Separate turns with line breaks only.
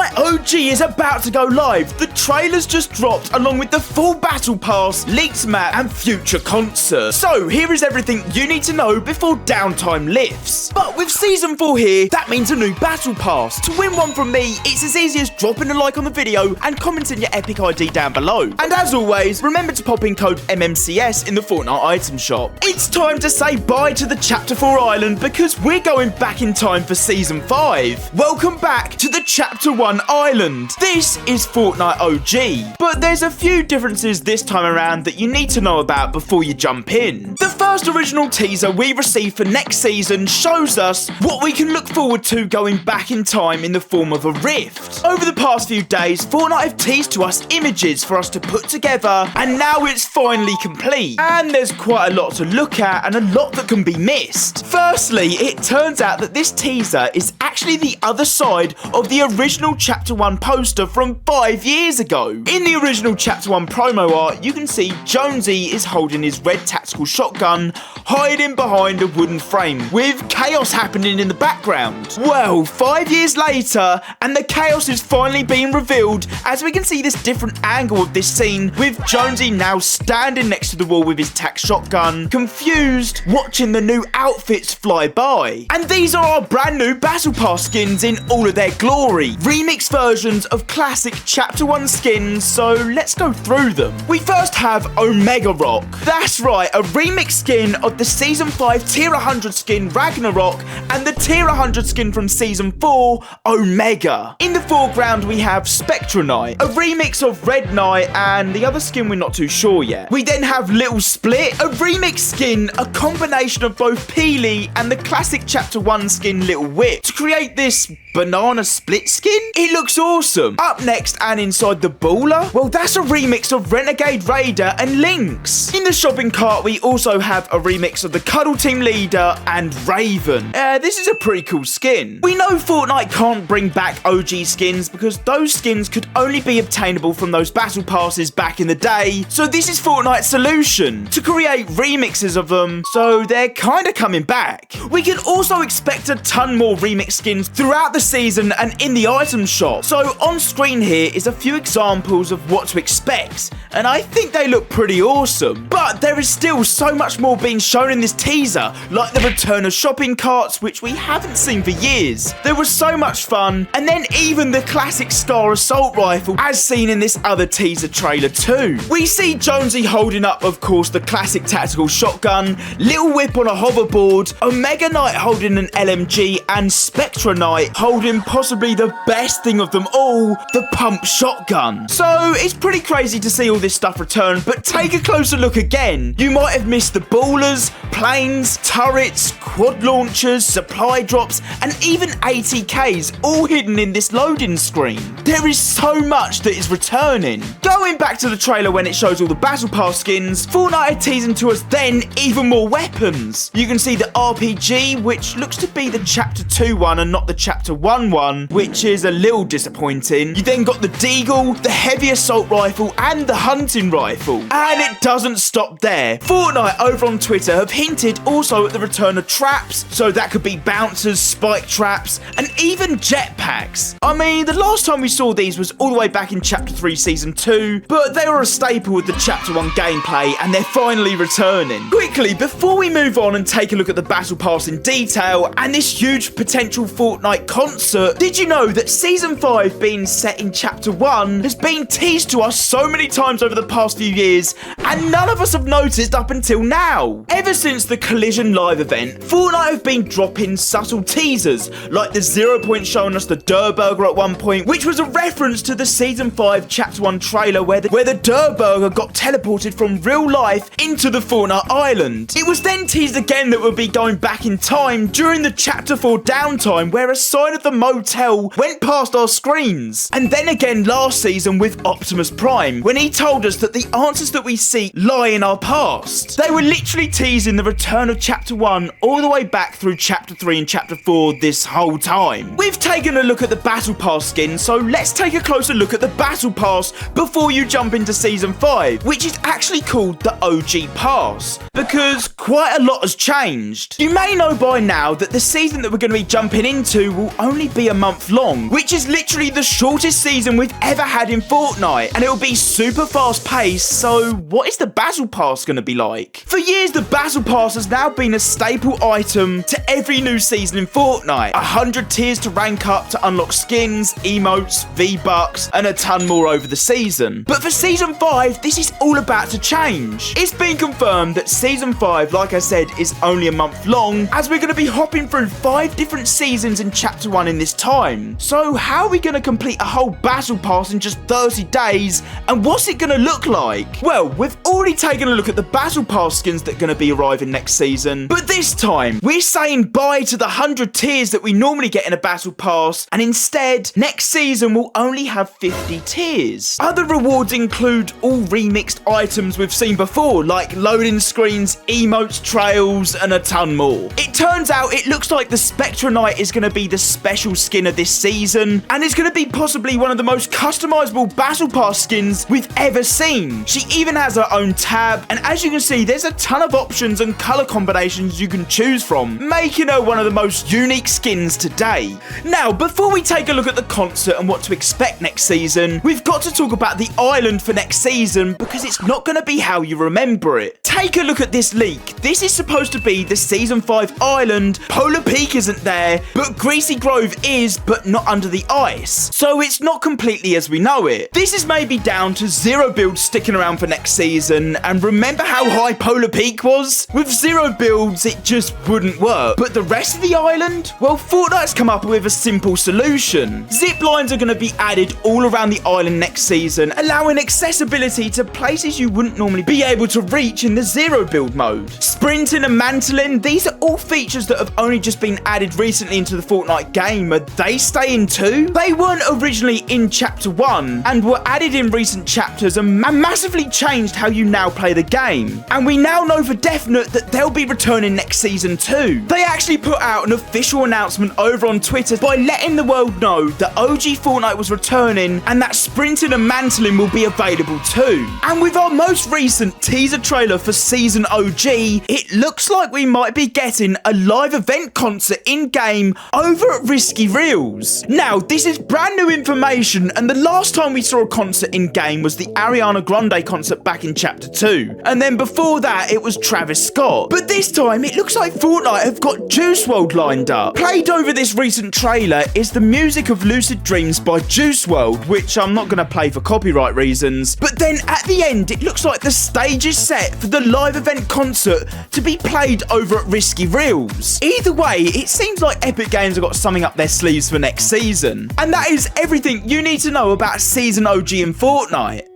Fortnite OG is about to go live. The trailer's just dropped along with the full battle pass, leaked map and future concert. So here is everything you need to know before downtime lifts. But with season 4 here, that means a new battle pass. To win one from me, it's as easy as dropping a like on the video and commenting your epic ID down below. And as always, remember to pop in code MMCS in the Fortnite Item Shop. It's time to say bye to the Chapter 4 island because we're going back in time for season 5. Welcome back to the Chapter 1 island. This is Fortnite OG, but there's a few differences this time around that you need to know about before you jump in. The first original teaser we received for next season shows us what we can look forward to going back in time in the form of a rift. Over the past few days, Fortnite have teased to us images for us to put together, and now it's finally complete. And there's quite a lot to look at and a lot that can be missed. Firstly, it turns out that this teaser is actually the other side of the original Chapter 1 poster from 5 years ago. In the original Chapter 1 promo art, you can see Jonesy is holding his red tactical shotgun, hiding behind a wooden frame, with chaos happening in the background. Well, 5 years later, and the chaos is finally being revealed as we can see this different angle of this scene, with Jonesy now standing next to the wall with his tac shotgun, confused, watching the new outfits fly by. And these are our brand new Battle Pass skins in all of their glory. Remix versions of classic Chapter 1 skins, so let's go through them. We first have Omega Rock. That's right, a remix skin of the Season 5 Tier 100 skin Ragnarok and the Tier 100 skin from Season 4, Omega. In the foreground we have Spectra Knight, a remix of Red Knight and the other skin we're not too sure yet. We then have Little Split, a remix skin, a combination of both Peely and the classic Chapter 1 skin Little Whip to create this banana split skin. It looks awesome. Up next and inside the Baller, well, that's a remix of Renegade Raider and Lynx. In the shopping cart we also have a remix of the Cuddle Team Leader and Raven. This is a pretty cool skin. We know Fortnite can't bring back OG skins because those skins could only be obtainable from those battle passes back in the day, so this is Fortnite's solution to create remixes of them, so they're kind of coming back. We can also expect a ton more remix skins throughout the season and in the item shop. So on screen here is a few examples of what to expect, and I think they look pretty awesome. But there is still so much more being shown in this teaser, like the return of shopping carts, which we haven't seen for years. There was so much fun, and then even the classic Scar assault rifle as seen in this other teaser trailer too. We see Jonesy holding up, of course, the classic tactical shotgun, Little Whip on a hoverboard, Omega Knight holding an LMG, and Spectra Knight holding possibly the best thing of them all, the pump shotgun. So it's pretty crazy to see all this stuff return, but take a closer look again. You might have missed the ballers, planes, turrets, quad launchers, supply drops, and even ATKs all hidden in this loading screen. There is so much that is returning. Going back to the trailer when it shows all the Battle Pass skins, Fortnite are teasing to us then even more weapons. You can see the RPG, which looks to be the Chapter 2 one and not the Chapter 1 one, which is a little disappointing. You then got the Deagle, the heavy assault rifle, and the hunting rifle. And it doesn't stop there. Fortnite over on Twitter have hinted also at the return of traps, so that could be bouncers, spike traps, and even jetpacks. I mean, the last time we saw these was all the way back in Chapter 3 Season 2, but they were a staple with the Chapter 1 gameplay, and they're finally returning. Quickly, before we move on and take a look at the Battle Pass in detail, and this huge potential Fortnite concert, did you know that Season 5 being set in Chapter 1 has been teased to us so many times over the past few years, and none of us have noticed up until now? Ever since the Collision Live event, Fortnite have been dropping subtle teasers, like the 0 Point showing us the Durr Burger at one point, which was a reference to the Season 5 Chapter 1 trailer where the Durr Burger got teleported from real life into the Fortnite island. It was then teased again that we'll be going back in time during the Chapter 4 downtime where a sign of the motel went past our screens. And then again last season with Optimus Prime, when he told us that the answers that we seek lie in our past. They were literally teasing the return of Chapter 1 all the way back through Chapter 3 and Chapter 4 this whole time. We've taken a look at the Battle Pass skin, so let's take a closer look at the Battle Pass before you jump into Season 5, which is actually called the OG Pass, because quite a lot has changed. You may know by now that the season that we're going going to be jumping into will only be a month long, which is literally the shortest season we've ever had in Fortnite, and it'll be super fast paced. So what is the Battle Pass going to be like? For years, the Battle Pass has now been a staple item to every new season in Fortnite. 100 tiers to rank up to unlock skins, emotes, V-Bucks, and a ton more over the season. But for Season 5, this is all about to change. It's been confirmed that Season 5, like I said, is only a month long, as we're going to be hopping through 5 different seasons in Chapter 1 in this time. So how are we going to complete a whole Battle Pass in just 30 days, and what's it going to look like? Well, we've already taken a look at the Battle Pass skins that are going to be arriving next season, but this time, we're saying bye to the 100 tiers that we normally get in a Battle Pass, and instead, next season will only have 50 tiers. Other rewards include all remixed items we've seen before, like loading screens, emotes, trails, and a ton more. It turns out it looks like the Spectra Knight is going to be the special skin of this season, and it's going to be possibly one of the most customizable Battle Pass skins we've ever seen. She even has her own tab, and as you can see, there's a ton of options and color combinations you can choose from, making her one of the most unique skins today. Now, before we take a look at the concert and what to expect next season, we've got to talk about the island for next season, because it's not going to be how you remember it. Take a look at this leak. This is supposed to be the Season 5 island. Polar Peak isn't there, but Greasy Grove is, but not under the ice. So it's not completely as we know it. This is maybe down to zero builds sticking around for next season, and remember how high Polar Peak was? With zero builds, it just wouldn't work. But the rest of the island? Well, Fortnite's come up with a simple solution. Zip lines are going to be added all around the island next season, allowing accessibility to places you wouldn't normally be able to reach in the zero build mode. Sprinting and mantling, these are all features that have only just been added recently into the Fortnite game. Are they staying too? They weren't originally in Chapter 1 and were added in recent chapters and massively changed how you now play the game. And we now know for definite that they'll be returning next season too. They actually put out an official announcement over on Twitter by letting the world know that OG Fortnite was returning and that sprinting and mantling will be available too. And with our most recent teaser trailer for Season OG, it looks like we might be getting a live event concert in-game over at Risky Reels. Now, this is brand new information, and the last time we saw a concert in-game was the Ariana Grande concert back in Chapter 2. And then before that, it was Travis Scott. But this time, it looks like Fortnite have got Juice WRLD lined up. Played over this recent trailer is the music of Lucid Dreams by Juice WRLD, which I'm not going to play for copyright reasons. But then at the end, it looks like the stage is set for the live event concert to be played over at Risky Reels. Either way, it seems like Epic Games have got something up their sleeves for next season. And that is everything you need to know about Season OG in Fortnite.